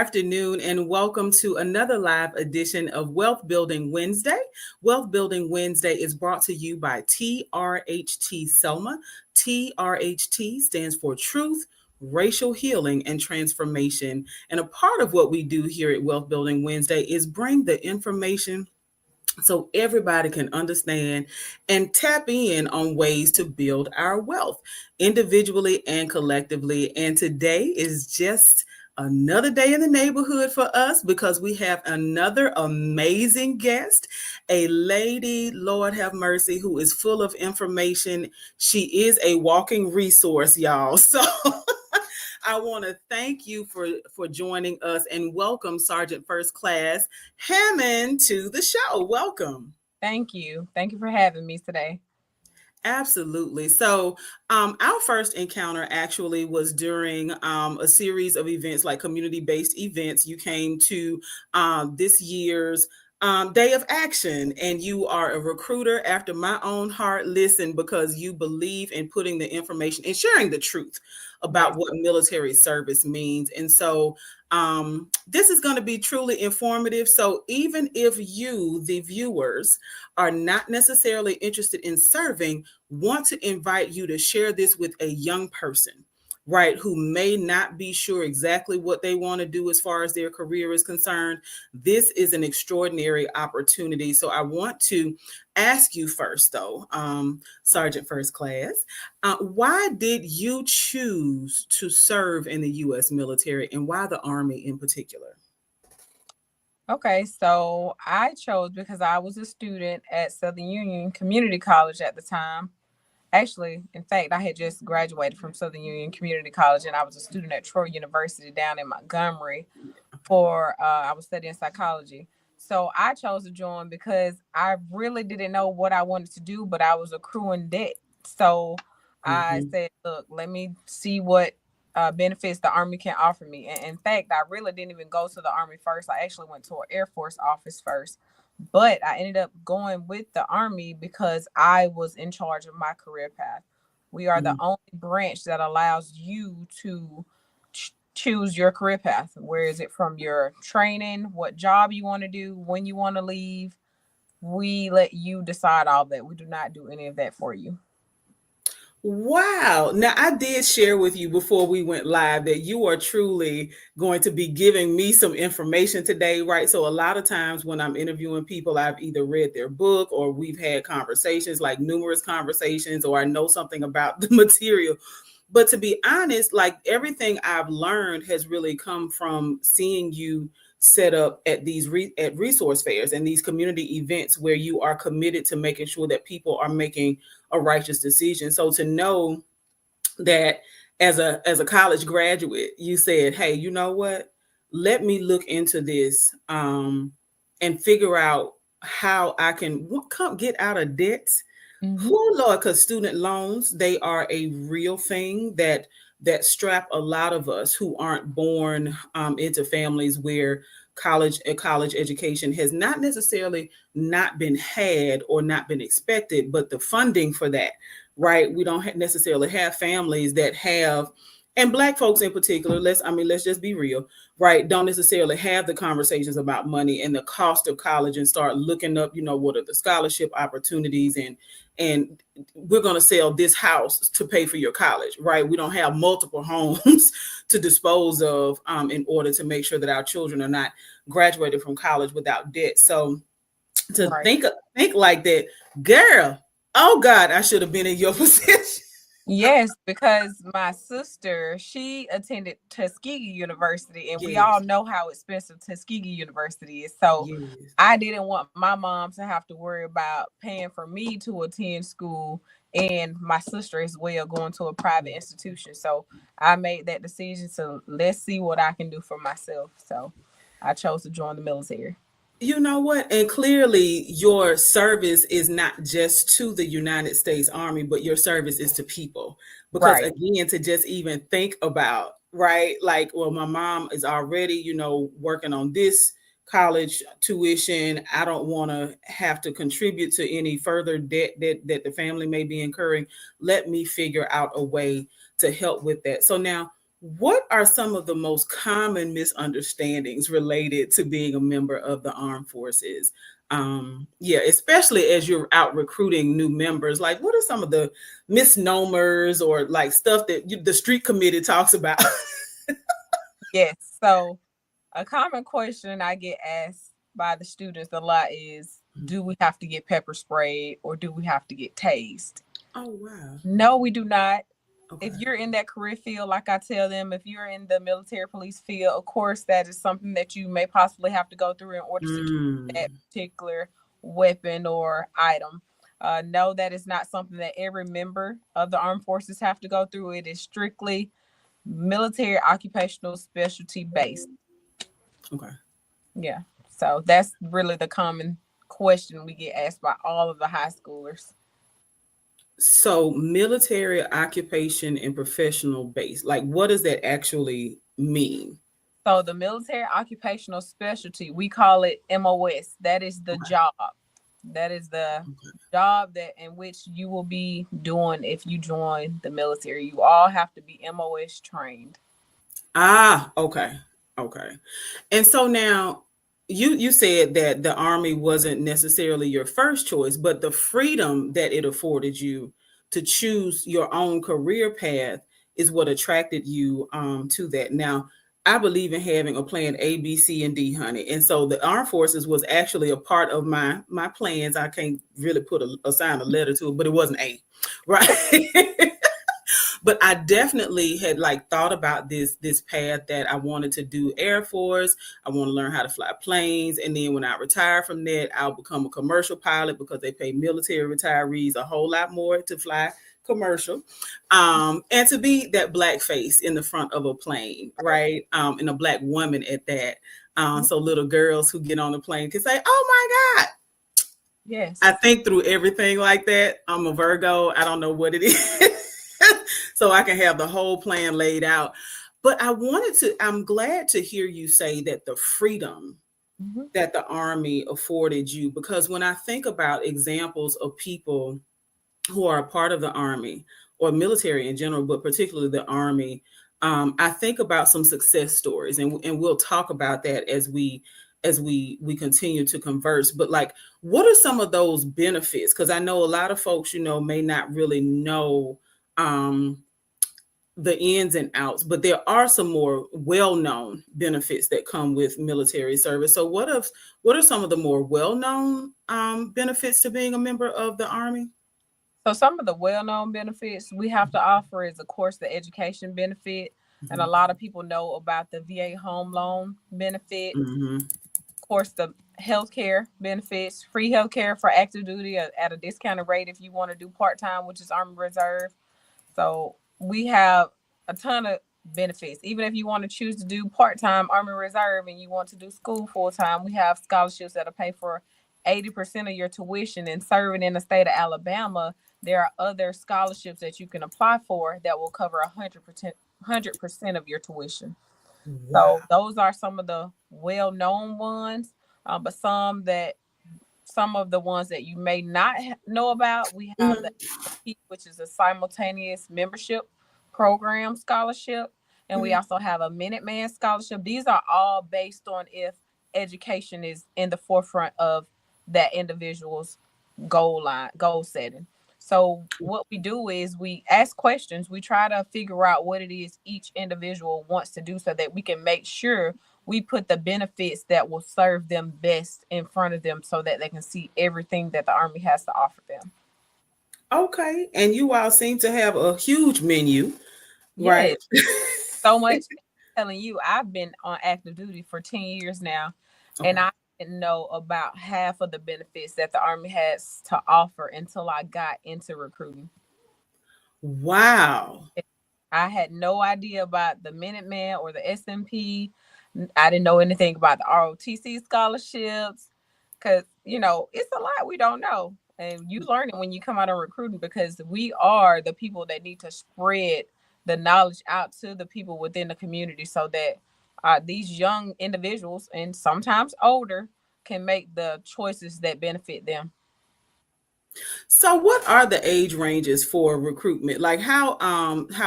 afternoon, and welcome to another live edition of Wealth Building Wednesday. Wealth Building Wednesday is brought to you by TRHT Selma. TRHT stands for Truth, Racial Healing, and Transformation. And a part of what we do here at Wealth Building Wednesday is bring the information so everybody can understand and tap in on ways to build our wealth individually and collectively. And today is just another day in the neighborhood for us because we have another amazing guest, a lady, Lord have mercy, who is full of information. She is a walking resource, y'all. So I want to thank you for joining us and welcome Sergeant First Class Hammon to the show. Welcome. Thank you. Thank you for having me today. Absolutely. So our first encounter actually was during a series of events, like community-based events. You came to this year's Day of Action, and you are a recruiter after my own heart. Listen, because you believe in putting the information and sharing the truth about what military service means. And so this is going to be truly informative. So even if you, the viewers, are not necessarily interested in serving, want to invite you to share this with a young person, right, who may not be sure exactly what they want to do as far as their career is concerned. This is an extraordinary opportunity. So I want to ask you first, though, Sergeant First Class, why did you choose to serve in the U.S. military, and why the Army in particular? Okay, so I chose because I was a student at Southern Union Community College at the time. Actually, in fact, I had just graduated from Southern Union Community College, and I was a student at Troy University down in Montgomery I was studying psychology. So I chose to join because I really didn't know what I wanted to do, but I was accruing debt. So I said, look, let me see what benefits the Army can offer me. And in fact, I really didn't even go to the Army first. I actually went to an Air Force office first. But I ended up going with the Army because I was in charge of my career path. We are the only branch that allows you to choose your career path. Where is it from your training, what job you want to do, when you want to leave? We let you decide all that. We do not do any of that for you. Wow. Now, I did share with you before we went live that you are truly going to be giving me some information today, right? So a lot of times when I'm interviewing people, I've either read their book or we've had conversations, like numerous conversations, or I know something about the material. But to be honest, like everything I've learned has really come from seeing you set up at these at resource fairs and these community events where you are committed to making sure that people are making a righteous decision. So to know that as a college graduate, you said, hey, you know what? Let me look into this and figure out how I can come get out of debt. Oh Lord, because student loans, they are a real thing that strap a lot of us who aren't born into families where college education has not necessarily not been had or not been expected, but the funding for that, right? We don't necessarily have families that have, and Black folks in particular, let's just be real, right? Don't necessarily have the conversations about money and the cost of college and start looking up, what are the scholarship opportunities, and we're going to sell this house to pay for your college, right? We don't have multiple homes to dispose of in order to make sure that our children are not graduated from college without debt. So to think like that, girl, oh God, I should have been in your position. Yes, because my sister, she attended Tuskegee University, and we all know how expensive Tuskegee University is. So I didn't want my mom to have to worry about paying for me to attend school and my sister as well going to a private institution. So I made that decision. So let's see what I can do for myself. So I chose to join the military. You know what? And clearly your service is not just to the United States Army, but your service is to people. Because again, to just even think about, right? Like, well, my mom is already, working on this college tuition. I don't want to have to contribute to any further debt that the family may be incurring. Let me figure out a way to help with that. So now, What are some of the most common misunderstandings related to being a member of the armed forces? Yeah, especially as you're out recruiting new members, like what are some of the misnomers or like stuff that the street committee talks about? Yes. So a common question I get asked by the students a lot is, do we have to get pepper sprayed or do we have to get tased? Oh, wow. No, we do not. If Okay. you're in that career field, like I tell them, if you're in the military police field, of course, that is something that you may possibly have to go through in order to get that Mm, particular weapon or item. No, that is not something that every member of the armed forces have to go through. It is strictly military occupational specialty based. okay. Yeah. So that's really the common question we get asked by all of the high schoolers. So, military occupation and professional base, like what does that actually mean? So the military occupational specialty, we call it MOS. That is the Okay. job. That is the Okay. job that in which you will be doing if you join the military. You all have to be MOS trained. Ah, okay. Okay. And so now you said that the army wasn't necessarily your first choice, but the freedom that it afforded you to choose your own career path is what attracted you to that. Now, I believe in having a plan A, B, C, and D, honey. And so the armed forces was actually a part of my plans. I can't really put assign a letter to it, but it wasn't A, right? But I definitely had like thought about this path that I wanted to do Air Force. I want to learn how to fly planes, and then when I retire from that, I'll become a commercial pilot because they pay military retirees a whole lot more to fly commercial, and to be that black face in the front of a plane, right? And a black woman at that. So little girls who get on the plane can say, "Oh my God." I Yes. think through everything like that. I'm a Virgo. I don't know what it is. So I can have the whole plan laid out. But I'm glad to hear you say that the freedom Mhm. that the Army afforded you, because when I think about examples of people who are a part of the Army or military in general, but particularly the Army, I think about some success stories, and we'll talk about that as we continue to converse. But like, what are some of those benefits? Because I know a lot of folks, may not really know um, the ins and outs, but there are some more well-known benefits that come with military service. So what are some of the more well-known benefits to being a member of the Army? So some of the well-known benefits we have to offer is, of course, the education benefit, and a Mhm. lot of people know about the VA home loan benefit. Mhm. Of course, the healthcare benefits, free healthcare for active duty at a discounted rate if you want to do part-time, which is Army Reserve. So we have a ton of benefits. Even if you want to choose to do part-time Army Reserve and you want to do school full-time, we have scholarships that'll pay for 80% of your tuition. And serving in the state of Alabama, there are other scholarships that you can apply for that will cover 100% of your tuition. Wow. So those are some of the well-known ones, but some of the ones that you may not know about. We have the Mhm. SMP, which is a simultaneous membership program scholarship, and we Mhm. also have a Minuteman scholarship. These are all based on if education is in the forefront of that individual's goal setting. So what we do is we ask questions. We try to figure out what it is each individual wants to do so that we can make sure we put the benefits that will serve them best in front of them so that they can see everything that the Army has to offer them. Okay. And you all seem to have a huge menu, right? Yes, so much. I'm telling you, I've been on active duty for 10 years now, and Okay. I didn't know about half of the benefits that the Army has to offer until I got into recruiting. Wow. I had no idea about the Minuteman or the SMP. I didn't know anything about the ROTC scholarships because, it's a lot we don't know. And you learn it when you come out of recruiting because we are the people that need to spread the knowledge out to the people within the community so that these young individuals and sometimes older can make the choices that benefit them. So what are the age ranges for recruitment? Like how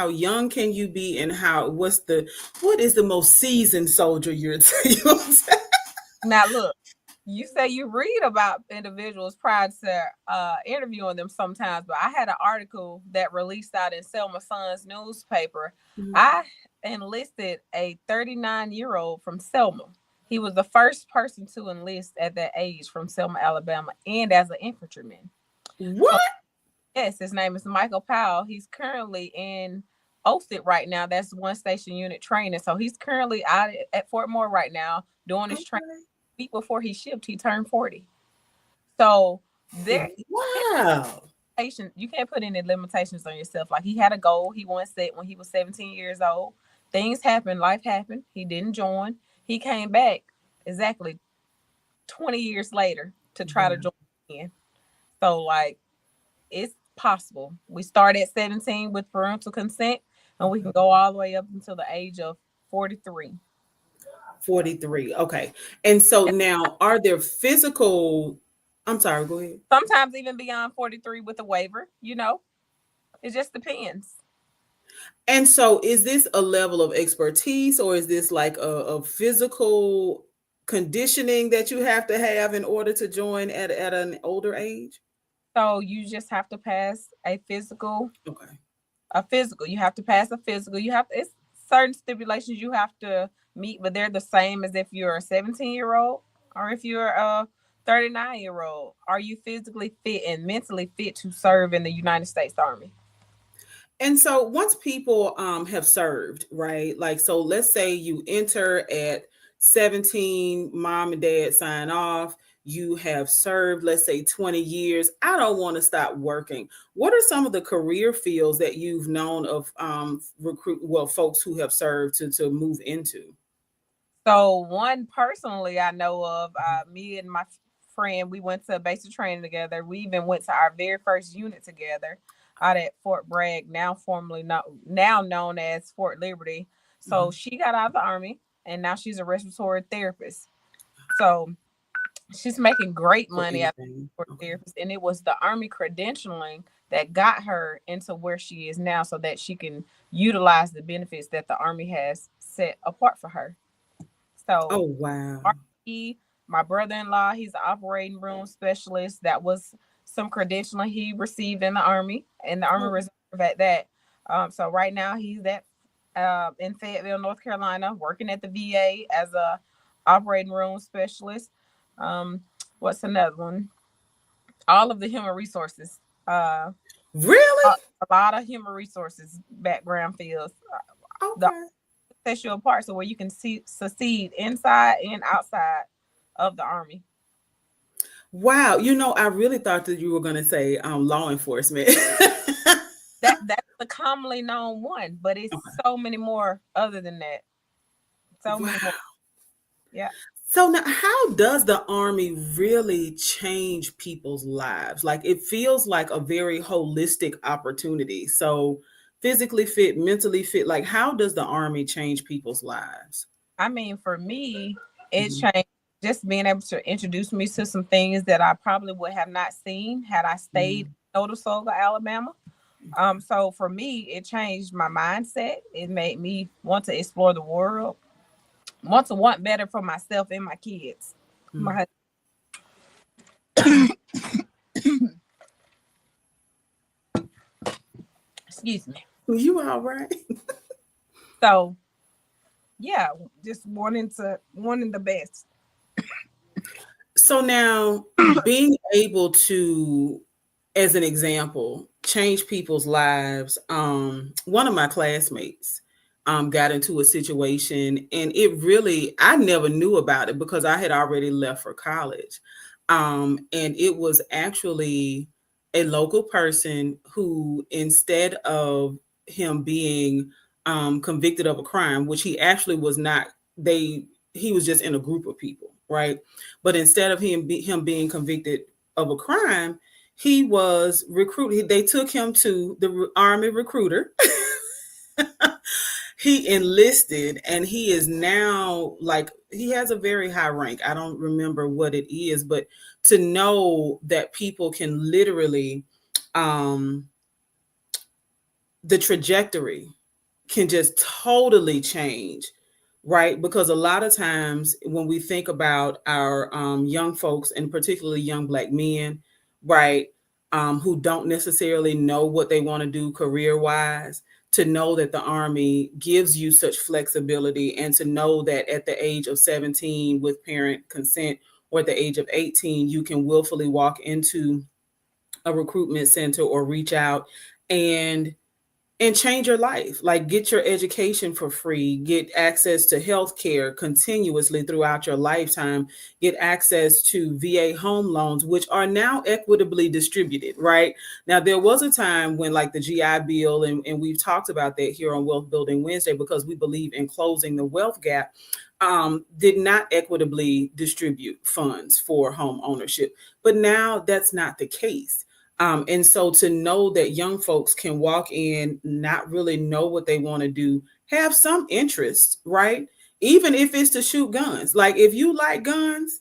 young can you be, and what is the most seasoned soldier you're you Now, look, you say you read about individuals prior to interviewing them sometimes, but I had an article that released out in Selma Sun's newspaper. I enlisted a 39-year-old from Selma. He was the first person to enlist at that age from Selma, Alabama, and as an infantryman. So, What? yes, his name is Michael Powell. He's currently in OSIT right now. That's one station unit training. So he's currently out at Fort Moore right now doing his training. Okay. Week before he shipped, he turned 40. So there, Wow. you can't put any limitations on yourself. Like, he had a goal he once set when he was 17 years old. Things happened, life happened. He didn't join. He came back exactly 20 years later to try to Wow. join again. So, like, it's possible. We start at 17 with parental consent, and we can go all the way up until the age of 43. 43. Okay. And so now are there physical I'm sorry, go ahead. Sometimes even beyond 43 with a waiver, it just depends. And so is this a level of expertise, or is this like a physical conditioning that you have to have in order to join at an older age? So you just have to pass a physical, Okay. You have to pass a physical. It's certain stipulations you have to meet, but they're the same as if you're a 17-year-old or if you're a 39-year-old. Are you physically fit and mentally fit to serve in the United States Army? And so once people have served, right? Like, so let's say you enter at 17, mom and dad sign off, you have served, let's say 20 years. I don't want to stop working. What are some of the career fields that you've known of folks who have served to move into? So one personally I know of, me and my friend, we went to basic training together. We even went to our very first unit together out at Fort Bragg, now known as Fort Liberty. So Mhm. she got out of the Army and now she's a respiratory therapist. So she's making great For money as anything. a Okay. therapist, and it was the Army credentialing that got her into where she is now, so that she can utilize the benefits that the Army has set apart for her. Oh, So, wow. RE, my brother-in-law, he's an operating room specialist. That was some credentialing he received in the Army, and the Army Oh, Reserve at that. So right now he's at in Fayetteville, North Carolina, working at the VA as a operating room specialist. Um, what's another one? All of the human resources. Uh, really? a lot of human resources background fields. The Okay. sets you apart, so where you can succeed inside and outside of the Army. Wow. I really thought that you were going to say law enforcement. That's the commonly known one, but it's Okay. so many more other than that. So many more. Wow. Yeah. So now, how does the Army really change people's lives? Like, it feels like a very holistic opportunity. So, physically fit, mentally fit, like, how does the Army change people's lives? I mean, for me, it Mhm. changed just being able to introduce me to some things that I probably would have not seen had I stayed Mhm. in Notasulga, Alabama. So for me, it changed my mindset. It made me want to explore the world, want better for myself and my kids. Mhm. My excuse me. You all right? So yeah, just wanting the best. So now, being able to, as an example, change people's lives. One of my classmates got into a situation, and I never knew about it because I had already left for college. And it was actually a local person who, instead of him being convicted of a crime, which he actually was not, he was just in a group of people, right? But instead of him being convicted of a crime, he was recruited. They took him to the Army recruiter. He enlisted, and he is now, like, he has a very high rank. I don't remember what it is, but to know that people can literally, um, the trajectory can just totally change, right? Because a lot of times when we think about our young folks, and particularly young Black men, right, who don't necessarily know what they want to do career wise, to know that the Army gives you such flexibility, and to know that at the age of 17, with parent consent, or at the age of 18, you can willfully walk into a recruitment center or reach out and change your life, like get your education for free, get access to health care continuously throughout your lifetime, get access to VA home loans, which are now equitably distributed, right? Now, there was a time when, like, the GI Bill, and we've talked about that here on Wealth Building Wednesday, because we believe in closing the wealth gap, did not equitably distribute funds for home ownership. But now that's not the case. And so to know that young folks can walk in, not really know what they want to do, have some interest, right? Even if it's to shoot guns. Like, if you like guns,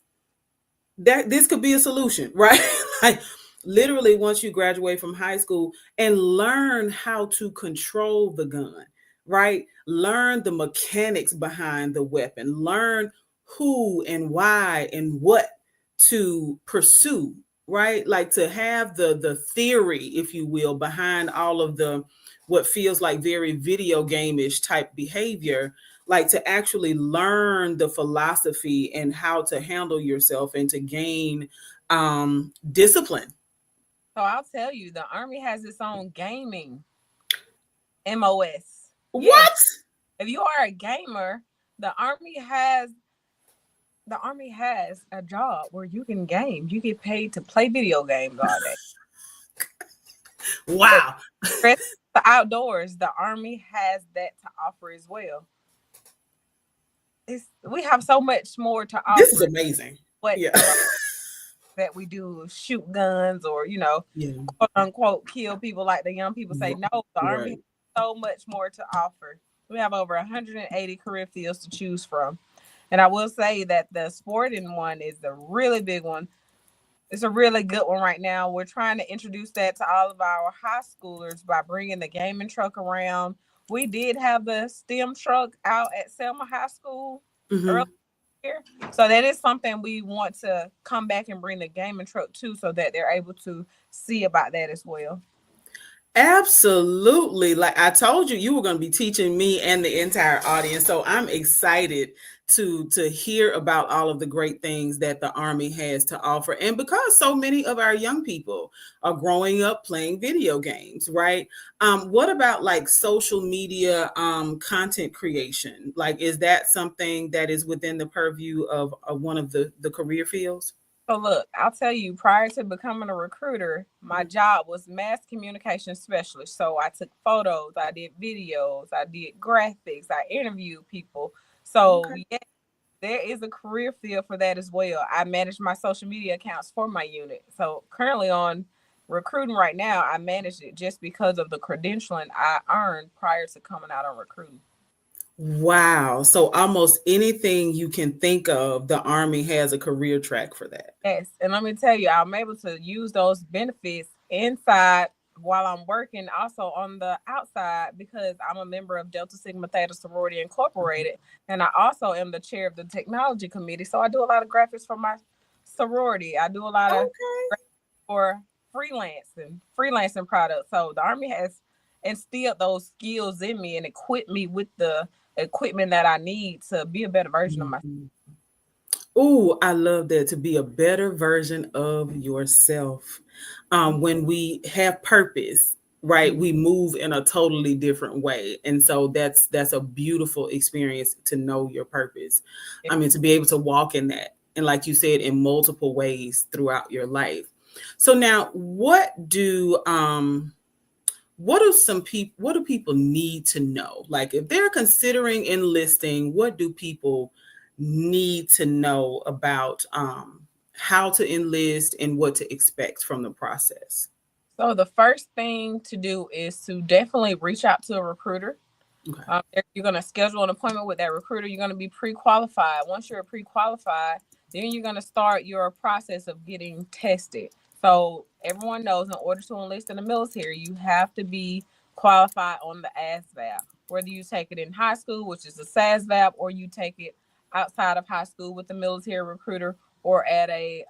that this could be a solution, right? Like, literally, once you graduate from high school, and learn how to control the gun, right? Learn the mechanics behind the weapon, learn who and why and what to pursue, right? Like, to have the theory, if you will, behind all of the what feels like very video game-ish type behavior, like to actually learn the philosophy and how to handle yourself and to gain discipline. So I'll tell you, the Army has its own gaming MOS. Yes, What? if you are a gamer, the Army has the Army has a job where you can game. You get paid to play video games all day. But Wow. rest of the outdoors, the Army has that to offer as well. We have so much more to This is offer. amazing. What Yeah. a lot that we do, shoot guns, or Yeah. quote unquote kill people like the young people say. No, the Army Right. has so much more to offer. We have over 180 career fields to choose from. And I will say that the sporting one is a really big one. It's a really good one right now. We're trying to introduce that to all of our high schoolers by bringing the gaming truck around. We did have the STEM truck out at Selma High School Mm-hmm. earlier here. So that is something we want to come back and bring the gaming truck to, so that they're able to see about that as well. Absolutely. Like I told you, you were going to be teaching me and the entire audience. So I'm excited to hear about all of the great things that the Army has to offer. And because so many of our young people are growing up playing video games, right? What about like social media content creation? Like, is that something that is within the purview of one of the career fields? So look, I'll tell you, prior to becoming a recruiter, my job was mass communication specialist. So I took photos, I did videos, I did graphics, I interviewed people. So Okay. yeah, there is a career field for that as well. I manage my social media accounts for my unit. So currently on recruiting right now, I manage it just because of the credentialing I earned prior to coming out on recruiting. Wow. So almost anything you can think of, the Army has a career track for that. Yes, and let me tell you, I'm able to use those benefits inside while I'm working, also on the outside, because I'm a member of Delta Sigma Theta Sorority Incorporated, and I also am the chair of the technology committee. So I do a lot of graphics for my sorority. I do a lot of Okay. graphics for freelancing products. So the Army has instilled those skills in me and equipped me with the equipment that I need to be a better version of myself. Mhm. Ooh, I love that, to be a better version of yourself. When we have purpose, right, we move in a totally different way. And so that's a beautiful experience, to know your purpose. I mean, to be able to walk in that. And like you said, in multiple ways throughout your life. So now what do people need to know? Like, if they're considering enlisting, what do people need to know about how to enlist and what to expect from the process? So the first thing to do is to definitely reach out to a recruiter. Okay. You're going to schedule an appointment with that recruiter. You're going to be pre-qualified. Once you're pre-qualified, then you're going to start your process of getting tested. So everyone knows in order to enlist in the military, you have to be qualified on the ASVAB. Whether you take it in high school, which is a SASVAB, or you take it outside of high school with the military recruiter, or at a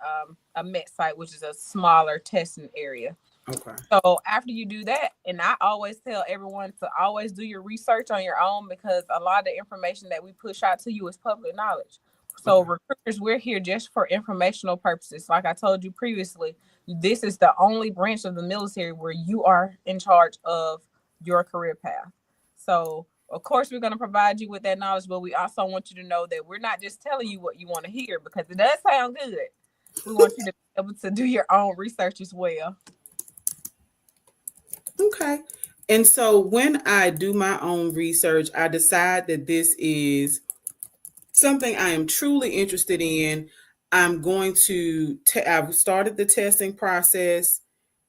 MET site, which is a smaller testing area. Okay. So after you do that, and I always tell everyone to always do your research on your own, because a lot of the information that we push out to you is public knowledge. So Okay. recruiters, we're here just for informational purposes. Like I told you previously, this is the only branch of the military where you are in charge of your career path. So of course we're going to provide you with that knowledge, but we also want you to know that we're not just telling you what you want to hear, because it does sound good. We want you to be able to do your own research as well. Okay. And so when I do my own research, I decide that this is something I am truly interested in. I'm going to, I've started the testing process.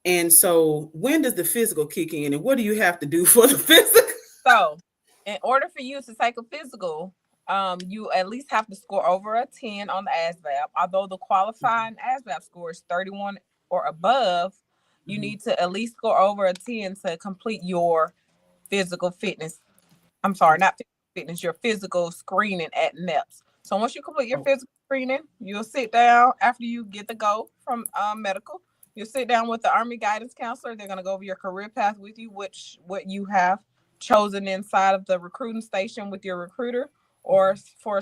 And so when does the physical kick in, and what do you have to do for the physical? So, in order for you to take a physical, you at least have to score over a 10 on the ASVAB. Although the qualifying ASVAB score is 31 or above, you need to at least score over a 10 to complete your physical fitness. I'm sorry, not physical fitness, your physical screening at MEPS. So once you complete your Oh, physical screening, you'll sit down after you get the go from medical. You'll sit down with the Army guidance counselor. They're going to go over your career path with you, which what you have chosen inside of the recruiting station with your recruiter, or for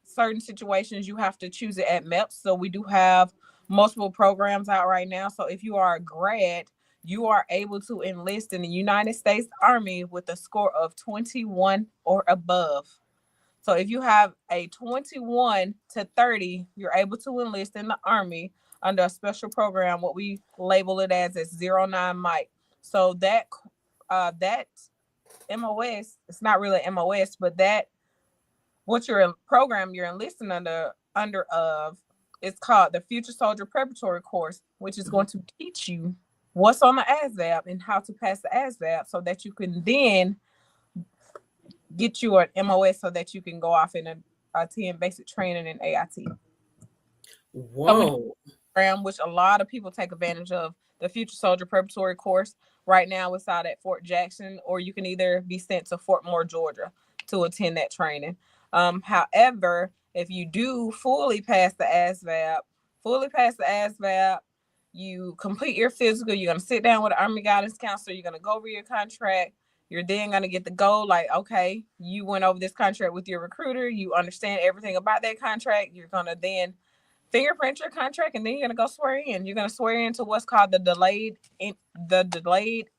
certain situations you have to choose it at MEPS. So we do have multiple programs out right now. So if you are a grad, you are able to enlist in the United States Army with a score of 21 or above. So if you have a 21 to 30, you're able to enlist in the Army under a special program, what we label it as 09 Mike. So that MOS, it's not really MOS, but that what your program you're enlisting under of, it's called the Future Soldier Preparatory Course, which is going to teach you what's on the ASVAB and how to pass the ASVAB, so that you can then get you an MOS so that you can go off in attend basic training in AIT. So we whoa. program, which a lot of people take advantage of, the Future Soldier Preparatory Course. Right now, it's out at Fort Jackson, or you can either be sent to Fort Moore, Georgia, to attend that training. However, if you do fully pass the ASVAB, you complete your physical, you're going to sit down with the Army guidance counselor, you're going to go over your contract, you're then going to get the goal, like, okay, you went over this contract with your recruiter, you understand everything about that contract, you're going to then fingerprint your contract, and then you're going to go swear in. You're going to swear into what's called the delayed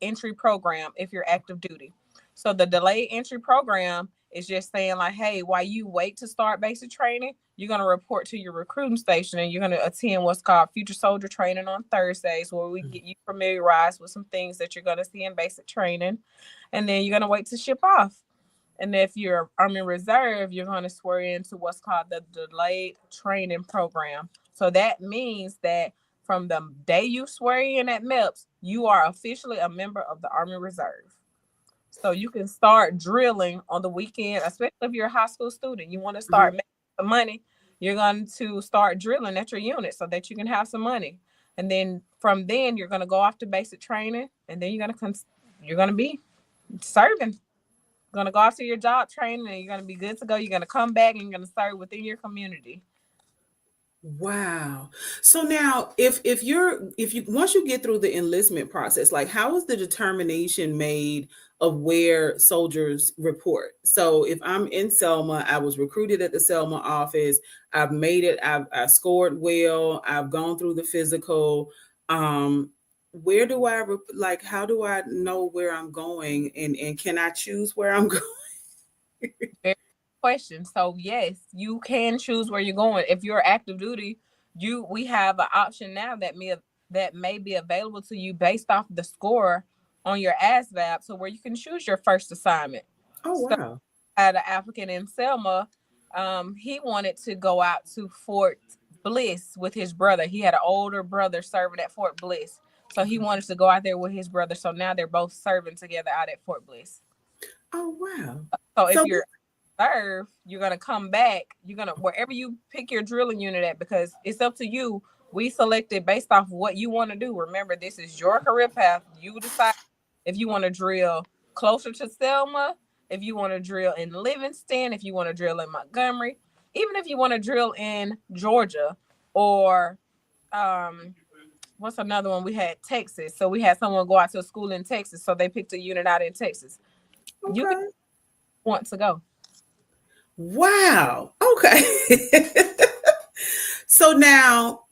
entry program if you're active duty. So the delayed entry program is just saying, like, hey, while you wait to start basic training, you're going to report to your recruiting station, and you're going to attend what's called future soldier training on Thursdays, where we get you familiarized with some things that you're going to see in basic training. And then you're going to wait to ship off. And if you're Army Reserve, you're going to swear into what's called the delayed training program. So that means that from the day you swear in at MEPS, you are officially a member of the Army Reserve. So you can start drilling on the weekend, especially if you're a high school student. You want to start making some money. You're going to start drilling at your unit so that you can have some money. And then from then, you're going to go off to basic training, and then you're going to be serving. Going to go off to your job training, and you're going to be good to go. You're going to come back and you're going to serve within your community. Wow. So now if you once you get through the enlistment process, like how is the determination made of where soldiers report? So if I'm in Selma, I was recruited at the Selma office, I've made it, I scored well, I've gone through the physical. Where do like how do I know where I'm going, and can I choose where I'm going? Very good question. So yes, you can choose where you're going. If you're active duty, we have an option now that may be available to you based off the score on your ASVAB, so where you can choose your first assignment. Oh So wow. I had an applicant in Selma. He wanted to go out to Fort Bliss with his brother. He had an older brother serving at Fort Bliss. So he wanted to go out there with his brother. So now they're both serving together out at Fort Bliss. Oh wow. So if So you're serve, you're gonna come back. You're gonna wherever you pick your drilling unit at, because it's up to you. We selected based off what you want to do. Remember, this is your career path. You decide if you want to drill closer to Selma, if you want to drill in Livingston, if you want to drill in Montgomery, even if you want to drill in Georgia, or um what's another one? We had Texas. So we had someone go out to a school in Texas. So they picked a unit out in Texas. You can okay. want to go. Wow. Okay. So now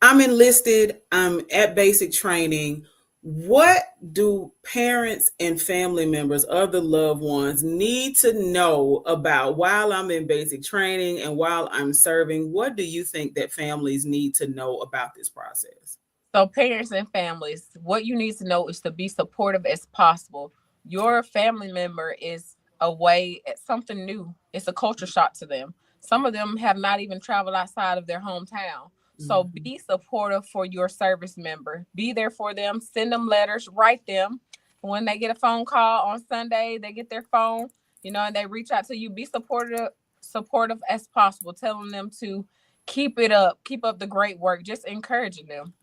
I'm enlisted, I'm at basic training. What do parents and family members, other loved ones, need to know about while I'm in basic training and while I'm serving? What do you think that families need to know about this process? So, parents and families, what you need to know is to be supportive as possible. Your family member is away at something new, it's a culture shock to them. Some of them have not even traveled outside of their hometown. So, Mhm. be supportive for your service member. Be there for them, send them letters, write them. When they get a phone call on Sunday, they get their phone, and they reach out to you. Be supportive as possible, telling them to keep it up, keep up the great work, just encouraging them.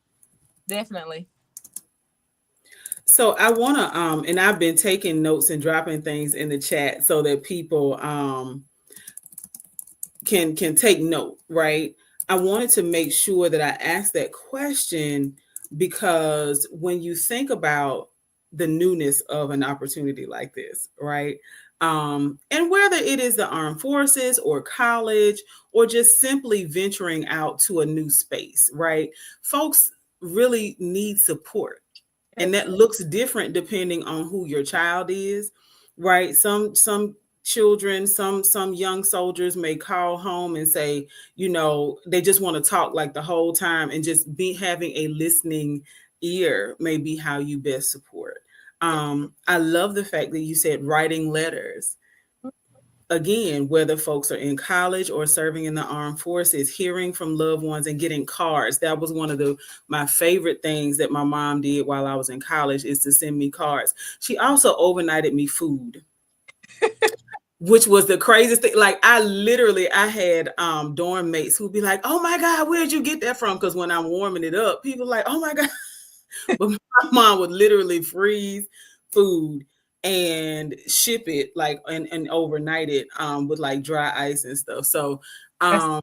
Definitely. So I want to and I've been taking notes and dropping things in the chat so that people can take note, right? I wanted to make sure that I asked that question because when you think about the newness of an opportunity like this, right? And whether it is the armed forces or college or just simply venturing out to a new space, right? Folks really need support, and Yes. that looks different depending on who your child is, right? Some children, some young soldiers may call home and say, they just want to talk like the whole time, and just be having a listening ear may be how you best support. I love the fact that you said writing letters. Again, whether folks are in college or serving in the armed forces, hearing from loved ones and getting cards. That was one of my favorite things that my mom did while I was in college, is to send me cards. She also overnighted me food, which was the craziest thing. Like, I had dorm mates who'd be like, "Oh my God, where'd you get that from?" Because when I'm warming it up, people are like, "Oh my God." But my mom would literally freeze food and ship it, like, and overnight it with like dry ice and stuff. So That's um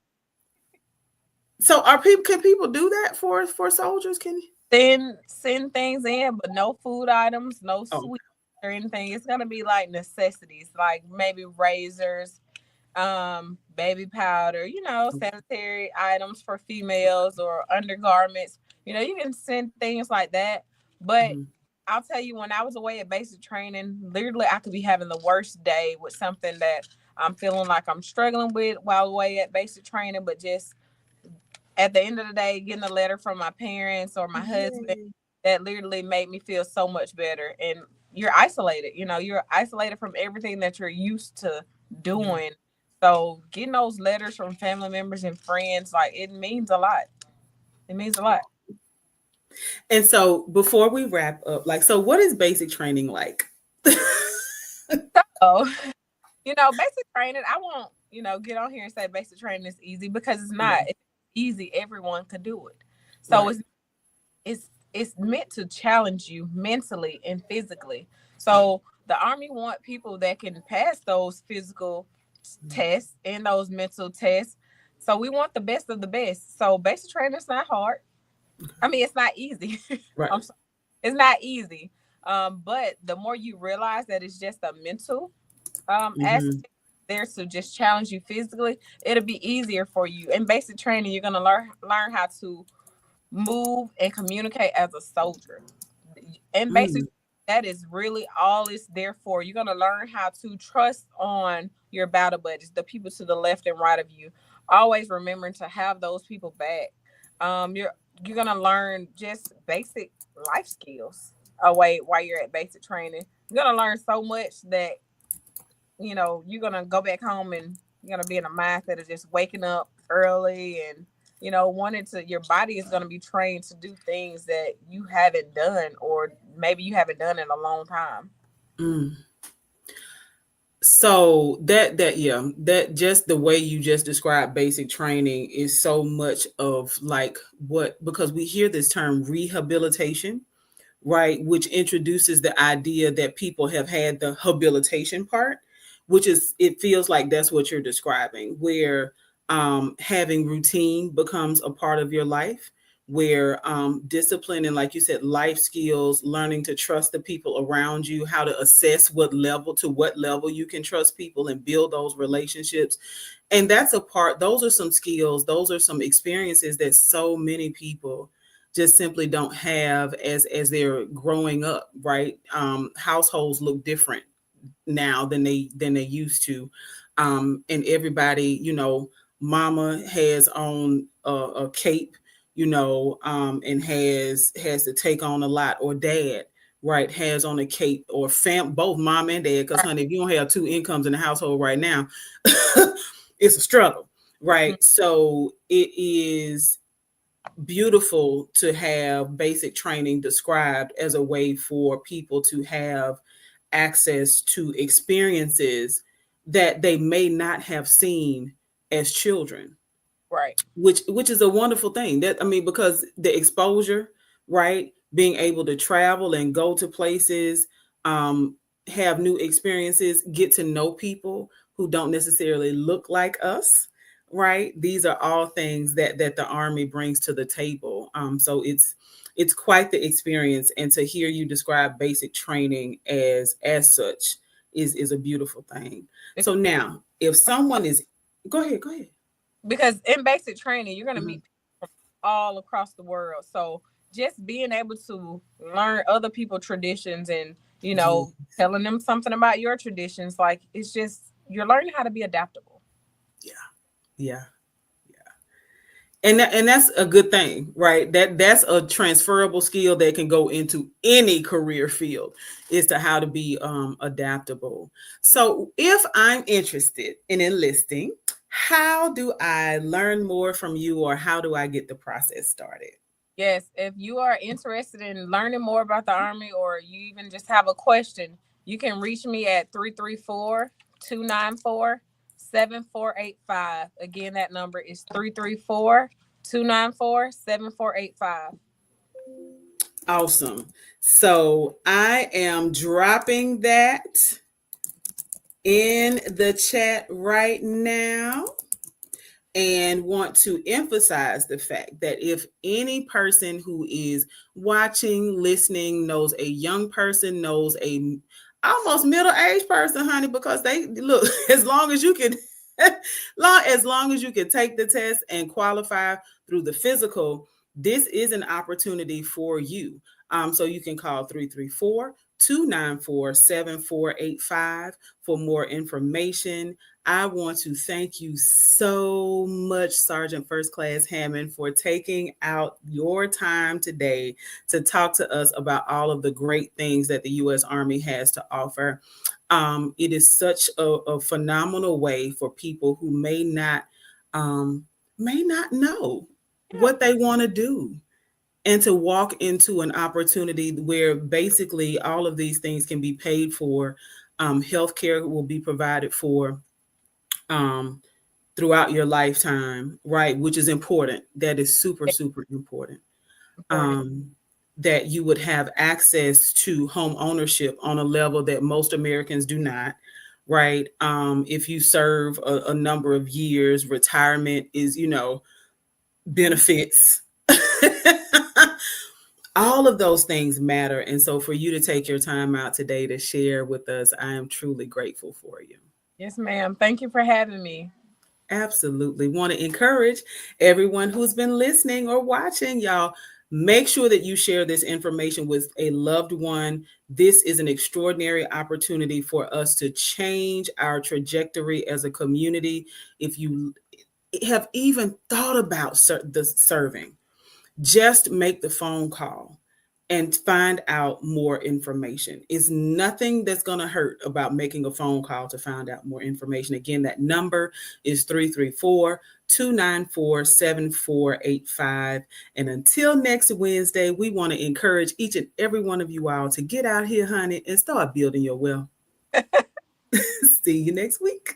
so are people can people do that for soldiers? Can you? send things in, but no food items, no Oh, sweets or anything. It's gonna be like necessities, like maybe razors, baby powder, sanitary items for females or undergarments. You can send things like that. But mhm. I'll tell you, when I was away at basic training, literally I could be having the worst day with something that I'm feeling like I'm struggling with while away at basic training, but just at the end of the day, getting a letter from my parents or my husband, Yay. that literally made me feel so much better. And you're isolated, you're isolated from everything that you're used to Yeah. doing. So getting those letters from family members and friends, like, it means a lot. It means a lot. And so before we wrap up, like, so what is basic training like? So, basic training, I won't, get on here and say basic training is easy, because it's not. Right. It's easy. Everyone could do it. So Right. it's meant to challenge you mentally and physically. So the Army want people that can pass those physical tests and those mental tests. So we want the best of the best. So basic training is not hard. I mean, it's not easy. Right. I'm sorry. It's not easy. But the more you realize that it's just a mental Hmm. aspect there to just challenge you physically, it'll be easier for you. In basic training, you're gonna learn how to move and communicate as a soldier. And basically, Mm. that is really all it's there for. You're gonna learn how to trust on your battle buddies, the people to the left and right of you. Always remembering to have those people back. You're gonna learn just basic life skills away while you're at basic training. You're gonna learn so much that you're gonna go back home and you're gonna be in a mindset of just waking up early and wanting to. Your body is gonna be trained to do things that you haven't done, or maybe you haven't done in a long time. Mm. So that just the way you just described basic training is so much of like what, because we hear this term rehabilitation, right? Which introduces the idea that people have had the habilitation part, which is, it feels like that's what you're describing, where having routine becomes a part of your life, where discipline and, like you said, life skills, learning to trust the people around you, how to assess what level to what level you can trust people and build those relationships. And that's a part, those are some skills, those are some experiences that so many people just simply don't have as they're growing up, right? Households look different now than they used to, and everybody, mama has on a cape, and has to take on a lot, or dad, right, has on a cape, or both mom and dad, because Right. honey, if you don't have two incomes in the household right now, it's a struggle, Mhm. right? So it is beautiful to have basic training described as a way for people to have access to experiences that they may not have seen as children, Right. which is a wonderful thing. That, I mean, because the exposure, right, being able to travel and go to places, um have new experiences, get to know people who don't necessarily look like us, right? These are all things that the Army brings to the table. So it's quite the experience, and to hear you describe basic training as such is a beautiful thing. So now, if someone is, go ahead, go ahead. Because in basic training, you're going to Mhm. meet people from all across the world. So just being able to learn other people's traditions and, Yeah, telling them something about your traditions, like it's just, you're learning how to be adaptable. yeah, yeah. And that's a good thing, right? That's a transferable skill that can go into any career field, is to how to be adaptable. So if I'm interested in enlisting, how do I learn more from you, or how do I get the process started? Yes, if you are interested in learning more about the Army or you even just have a question, you can reach me at 334-294-7485. Again, that number is 334-294-7485. Awesome. So I am dropping that in the chat right now, and want to emphasize the fact that if any person who is watching, listening, knows a young person, knows a almost middle-aged person, honey, because they look, as long as you can long as you can take the test and qualify through the physical, this is an opportunity for you. So you can call 334-294-7485 for more information. I want to thank you so much, Sergeant First Class Hammond, for taking out your time today to talk to us about all of the great things that the U.S. Army has to offer. It is such a phenomenal way for people who um, may not know Yeah. what they want to do, and to walk into an opportunity where basically all of these things can be paid for. Healthcare will be provided for, um, throughout your lifetime, right? Which is important. That is super, It's super important. important. Um, that you would have access to home ownership on a level that most Americans do not, right? If you serve a number of years, retirement is, benefits. All of those things matter. And so for you to take your time out today to share with us, I am truly grateful for you. Yes, ma'am. Thank you for having me. Absolutely. Want to encourage everyone who's been listening or watching, y'all. Make sure that you share this information with a loved one. This is an extraordinary opportunity for us to change our trajectory as a community. If you have even thought about the serving, just make the phone call and find out more information. It's nothing that's going to hurt about making a phone call to find out more information. Again, that number is 334-294-7485. And until next Wednesday, we want to encourage each and every one of you all to get out here, honey, and start building your wealth. See you next week.